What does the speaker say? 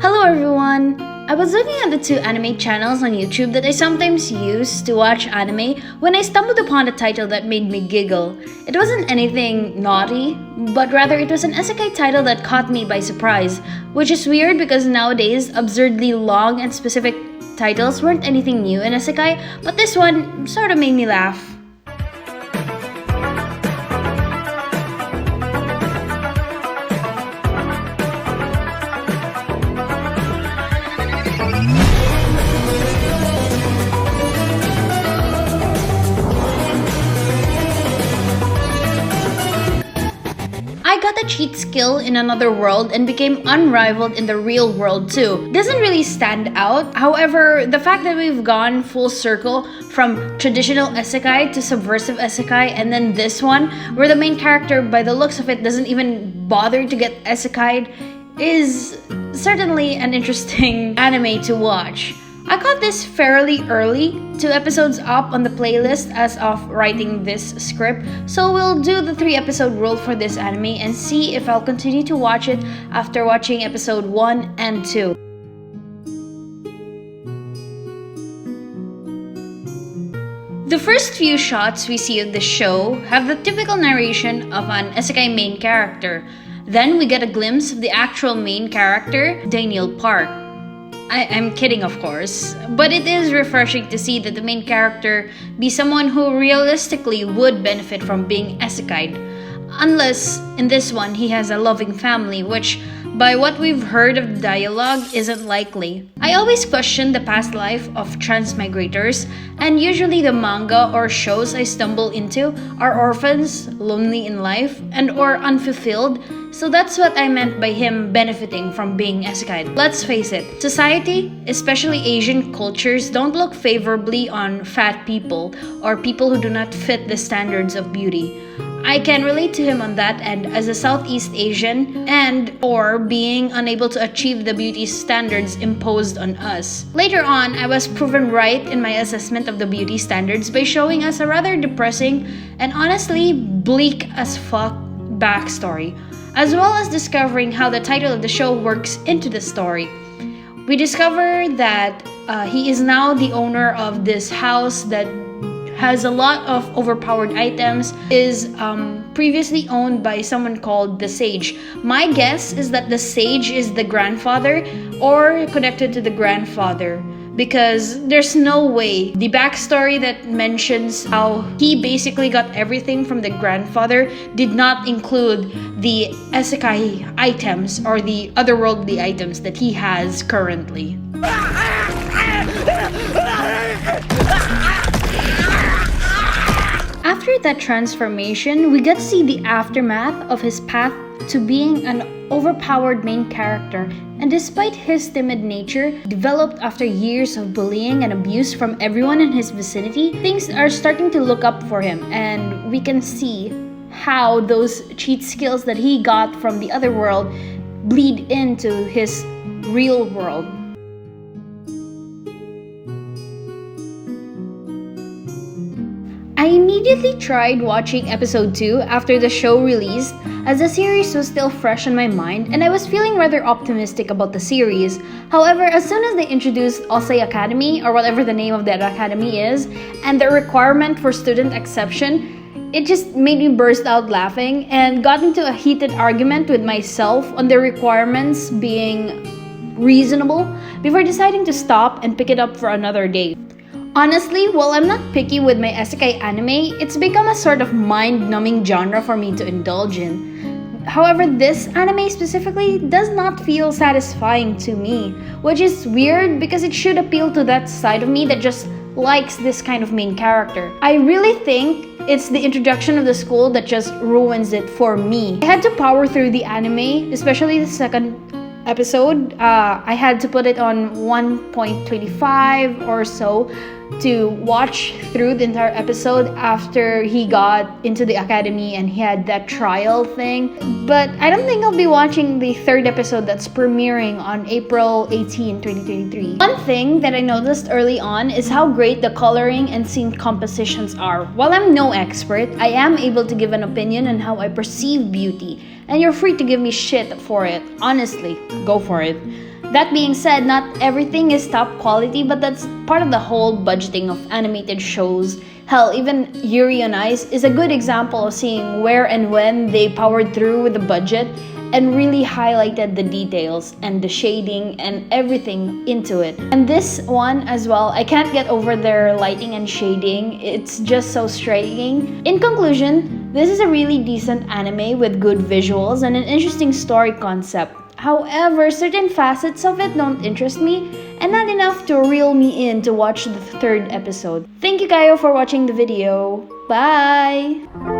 Hello everyone! I was looking at the two anime channels on YouTube that I sometimes use to watch anime when I stumbled upon a title that made me giggle. It wasn't anything naughty, but rather it was an isekai title that caught me by surprise, which is weird because nowadays absurdly long and specific titles weren't anything new in isekai, but this one sort of made me laugh. I got a cheat skill in another world and became unrivaled in the real world too. Doesn't really stand out. However, the fact that we've gone full circle from traditional isekai to subversive isekai and then this one, where the main character by the looks of it doesn't even bother to get isekai'd, is certainly an interesting anime to watch. I caught this fairly early, 2 episodes up on the playlist as of writing this script, so we'll do the 3-episode rule for this anime and see if I'll continue to watch it after watching episode 1 and 2. The first few shots we see of the show have the typical narration of an isekai main character. Then we get a glimpse of the actual main character, Daniel Park. I'm kidding, of course, but it is refreshing to see that the main character be someone who realistically would benefit from being isekai'd. Unless, in this one, he has a loving family, which, by what we've heard of the dialogue, isn't likely. I always question the past life of transmigrators, and usually the manga or shows I stumble into are orphans, lonely in life, and or unfulfilled, so that's what I meant by him benefiting from being isekai'd. Let's face it, society, especially Asian cultures, don't look favorably on fat people or people who do not fit the standards of beauty. I can relate to him on that end as a Southeast Asian and or being unable to achieve the beauty standards imposed on us. Later on, I was proven right in my assessment of the beauty standards by showing us a rather depressing and honestly bleak as fuck backstory, as well as discovering how the title of the show works into the story. We discover that he is now the owner of this house that has a lot of overpowered items, is previously owned by someone called the Sage. My guess is that the Sage is the grandfather or connected to the grandfather, because there's no way the backstory that mentions how he basically got everything from the grandfather did not include the isekai items or the otherworldly items that he has currently. After that transformation, we get to see the aftermath of his path to being an overpowered main character, and despite his timid nature, developed after years of bullying and abuse from everyone in his vicinity, things are starting to look up for him, and we can see how those cheat skills that he got from the other world bleed into his real world. I immediately tried watching episode 2 after the show released, as the series was still fresh in my mind and I was feeling rather optimistic about the series. However, as soon as they introduced Osei Academy, or whatever the name of that academy is, and the requirement for student exception, it just made me burst out laughing and got into a heated argument with myself on the requirements being reasonable before deciding to stop and pick it up for another day. Honestly, while I'm not picky with my isekai anime, it's become a sort of mind-numbing genre for me to indulge in. However, this anime specifically does not feel satisfying to me, which is weird because it should appeal to that side of me that just likes this kind of main character. I really think it's the introduction of the school that just ruins it for me. I had to power through the anime, especially the second episode. I had to put it on 1.25 or so to watch through the entire episode after he got into the academy and he had that trial thing. But I don't think I'll be watching the 3rd episode that's premiering on April 18, 2023. One thing that I noticed early on is how great the coloring and scene compositions are. While I'm no expert, I am able to give an opinion on how I perceive beauty, and you're free to give me shit for it. Honestly, go for it. That being said, not everything is top quality, but that's part of the whole budgeting of animated shows. Hell, even Yuri on Ice is a good example of seeing where and when they powered through with the budget and really highlighted the details and the shading and everything into it. And this one as well, I can't get over their lighting and shading. It's just so striking. In conclusion, this is a really decent anime with good visuals and an interesting story concept. However, certain facets of it don't interest me and not enough to reel me in to watch the third episode. Thank you, Kayo, for watching the video. Bye!